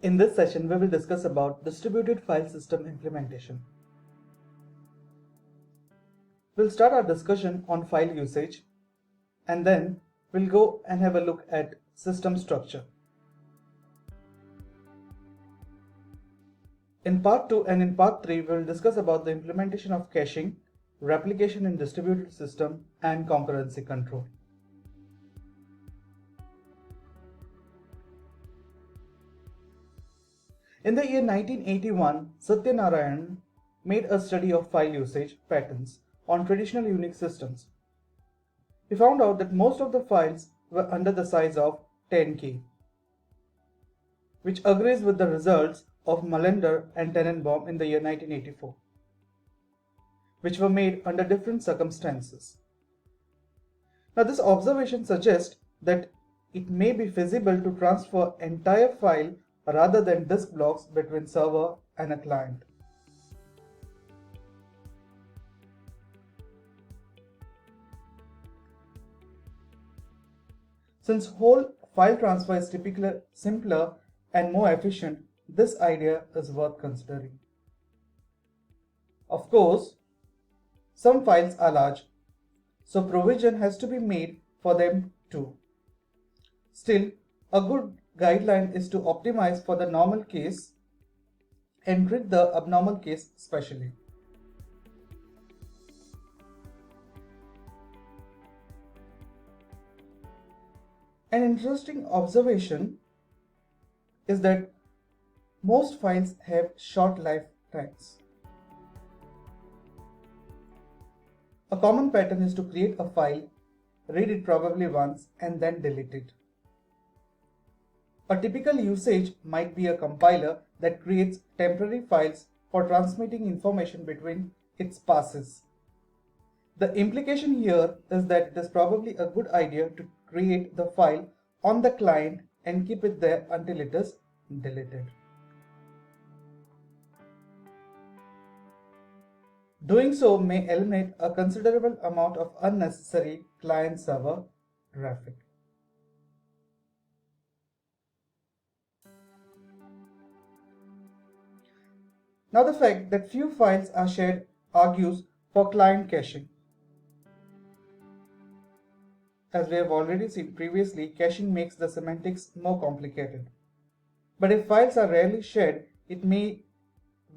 In this session, we will discuss about distributed file system implementation. We'll start our discussion on file usage, and then we'll go and have a look at system structure. In part 2 and in part 3, we will discuss about the implementation of caching, replication in distributed system, and concurrency control. In the year 1981, Satyanarayan made a study of file usage patterns on traditional Unix systems. He found out that most of the files were under the size of 10K, which agrees with the results of Mallender and Tenenbaum in the year 1984, which were made under different circumstances. Now, this observation suggests that it may be feasible to transfer entire file rather than disk blocks between server and a client. Since whole file transfer is typically simpler and more efficient, this idea is worth considering. Of course, some files are large, so provision has to be made for them too. Still, a good guideline is to optimize for the normal case and treat the abnormal case specially. An interesting observation is that most files have short lifetimes. A common pattern is to create a file, read it probably once, and then delete it. A typical usage might be a compiler that creates temporary files for transmitting information between its passes. The implication here is that it is probably a good idea to create the file on the client and keep it there until it is deleted. Doing so may eliminate a considerable amount of unnecessary client-server traffic. Now, the fact that few files are shared argues for client caching. As we have already seen previously, caching makes the semantics more complicated. But if files are rarely shared, it may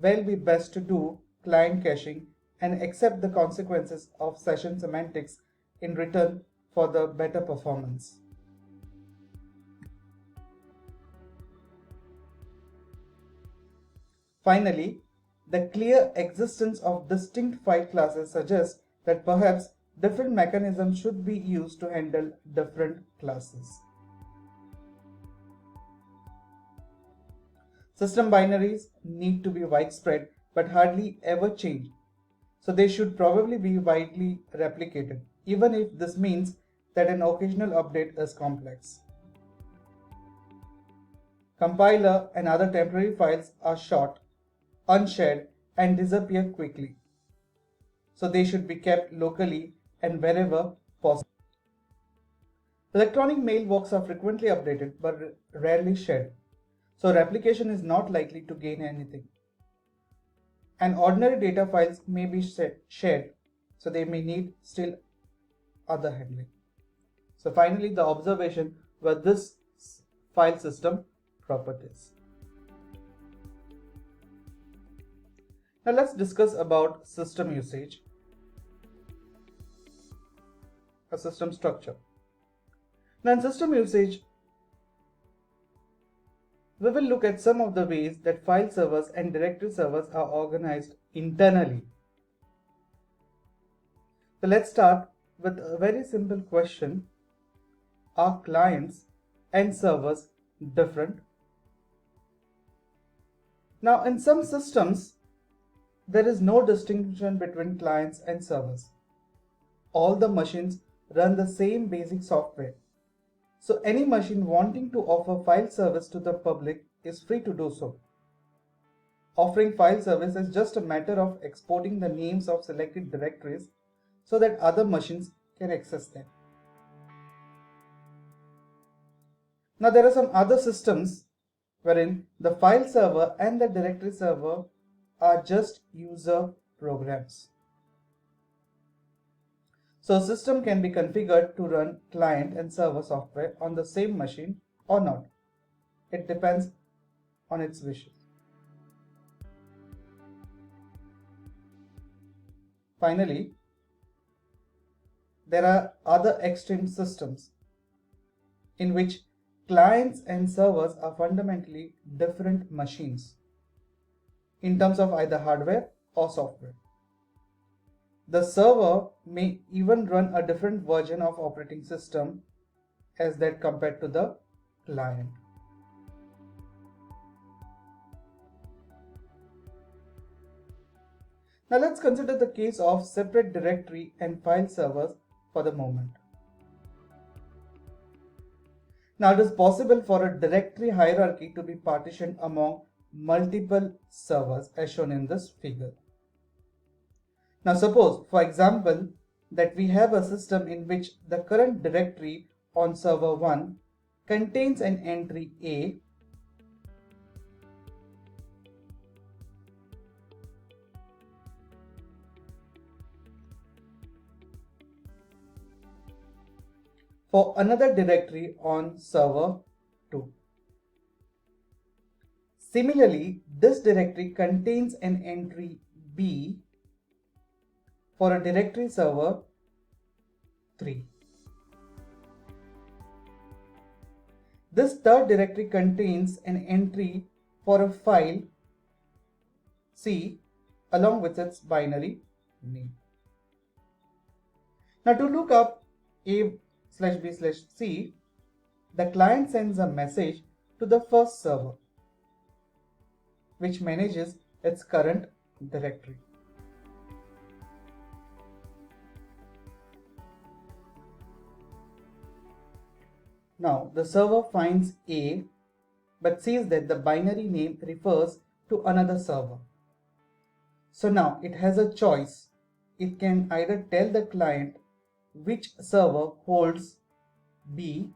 well be best to do client caching and accept the consequences of session semantics in return for the better performance. Finally, the clear existence of distinct file classes suggests that perhaps different mechanisms should be used to handle different classes. System binaries need to be widespread but hardly ever change, so they should probably be widely replicated, even if this means that an occasional update is complex. Compiler and other temporary files are short, unshared, and disappear quickly, so they should be kept locally and wherever possible. Electronic mailboxes are frequently updated but rarely shared, so replication is not likely to gain anything. And ordinary data files may be shared, so they may need still other handling. So finally, the observation were this file system properties. Now let's discuss about system usage, a system structure. Now in system usage, we will look at some of the ways that file servers and directory servers are organized internally. So let's start with a very simple question. Are clients and servers different? Now in some systems, there is no distinction between clients and servers. All the machines run the same basic software. So any machine wanting to offer file service to the public is free to do so. Offering file service is just a matter of exporting the names of selected directories so that other machines can access them. Now there are some other systems wherein the file server and the directory server are just user programs. So a system can be configured to run client and server software on the same machine or not. It depends on its wishes. Finally, there are other extreme systems in which clients and servers are fundamentally different machines in terms of either hardware or software. The server may even run a different version of operating system as that compared to the client. Now let's consider the case of separate directory and file servers for the moment. Now it is possible for a directory hierarchy to be partitioned among multiple servers as shown in this figure. Now suppose, for example, that we have a system in which the current directory on server 1 contains an entry A for another directory on server 2. Similarly, this directory contains an entry B for a directory server 3. This third directory contains an entry for a file C along with its binary name. Now to look up A/B/C, the client sends a message to the first server, which manages its current directory. Now the server finds A but sees that the binary name refers to another server. So now it has a choice. It can either tell the client which server holds B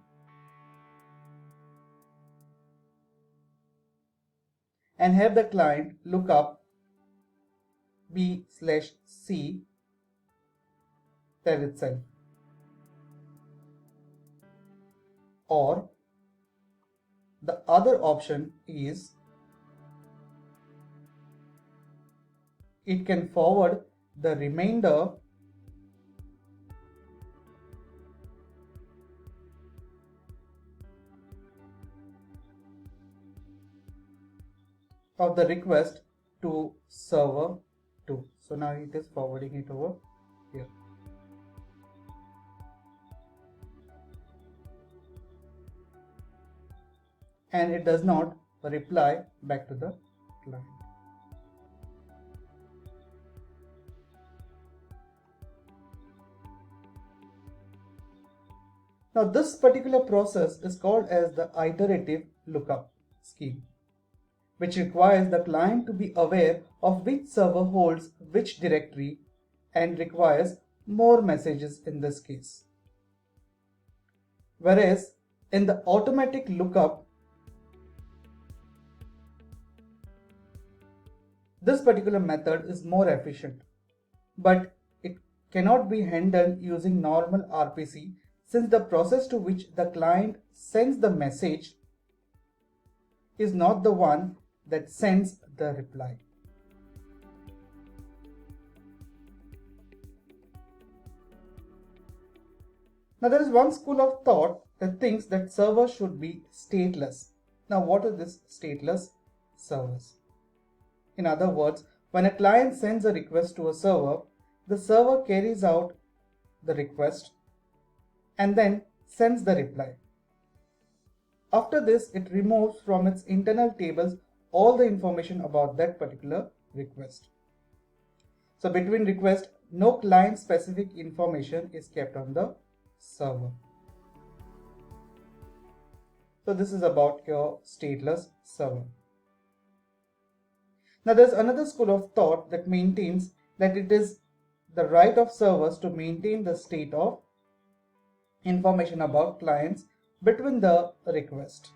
and have the client look up B/C there itself. Or the other option is it can forward the remainder of the request to server 2. So now it is forwarding it over here. And it does not reply back to the client. Now this particular process is called as the iterative lookup scheme, which requires the client to be aware of which server holds which directory and requires more messages in this case. Whereas in the automatic lookup, this particular method is more efficient, but it cannot be handled using normal RPC since the process to which the client sends the message is not the one that sends the reply. Now there is one school of thought that thinks that servers should be stateless. Now what are these stateless servers? In other words, when a client sends a request to a server, the server carries out the request and then sends the reply. After this, it removes from its internal tables all the information about that particular request. So between requests, no client specific information is kept on the server. So this is about your stateless server. Now there's another school of thought that maintains that it is the right of servers to maintain the state of information about clients between the request.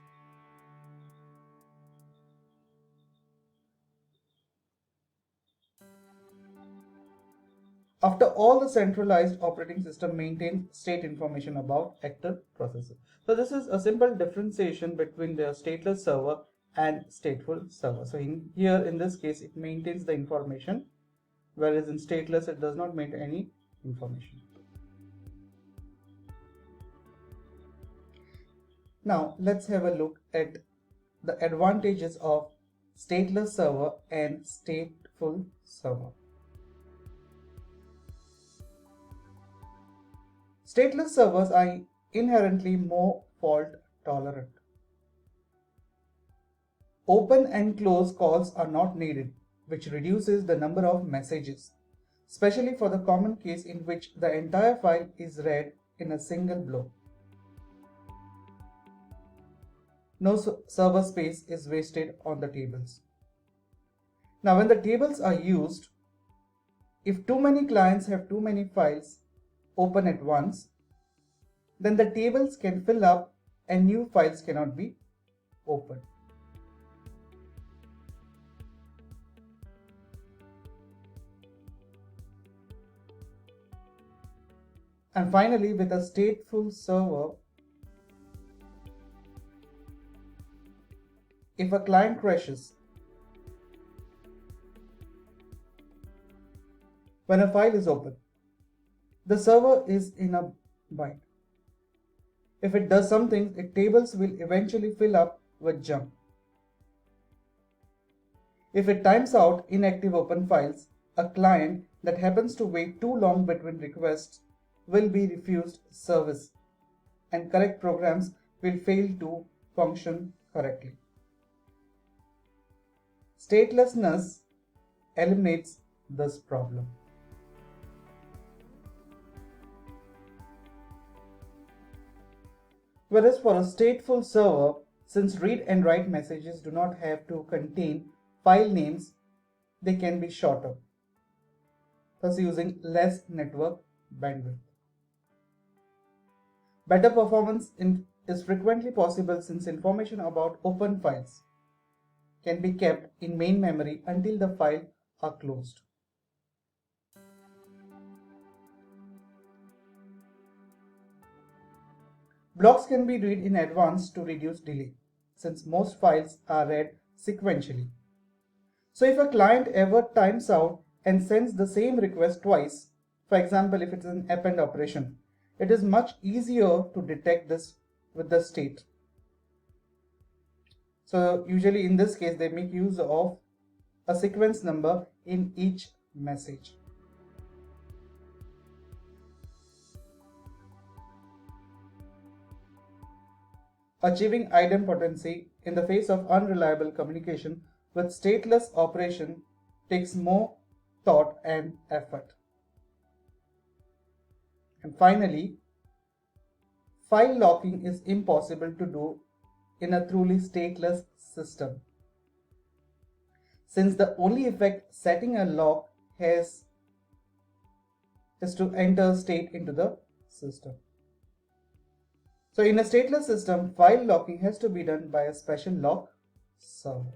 After all, the centralized operating system maintains state information about active processes. So this is a simple differentiation between the stateless server and stateful server. So here in this case it maintains the information, whereas in stateless it does not maintain any information. Now let's have a look at the advantages of stateless server and stateful server. Stateless servers are inherently more fault tolerant. Open and close calls are not needed, which reduces the number of messages, especially for the common case in which the entire file is read in a single blow. No server space is wasted on the tables. Now, when the tables are used, if too many clients have too many files open at once, then the tables can fill up and new files cannot be opened. And finally, with a stateful server, if a client crashes when a file is open, the server is in a bind. If it does something, its tables will eventually fill up with junk. If it times out inactive open files, a client that happens to wait too long between requests will be refused service, and correct programs will fail to function correctly. Statelessness eliminates this problem. Whereas for a stateful server, since read and write messages do not have to contain file names, they can be shorter, thus using less network bandwidth. Better performance is frequently possible since information about open files can be kept in main memory until the files are closed. Blocks can be read in advance to reduce delay, since most files are read sequentially. So if a client ever times out and sends the same request twice, for example if it's an append operation, it is much easier to detect this with the state. So usually in this case they make use of a sequence number in each message. Achieving idempotency in the face of unreliable communication with stateless operation takes more thought and effort. And finally, file locking is impossible to do in a truly stateless system, since the only effect setting a lock has is to enter state into the system. So in a stateless system, file locking has to be done by a special lock server.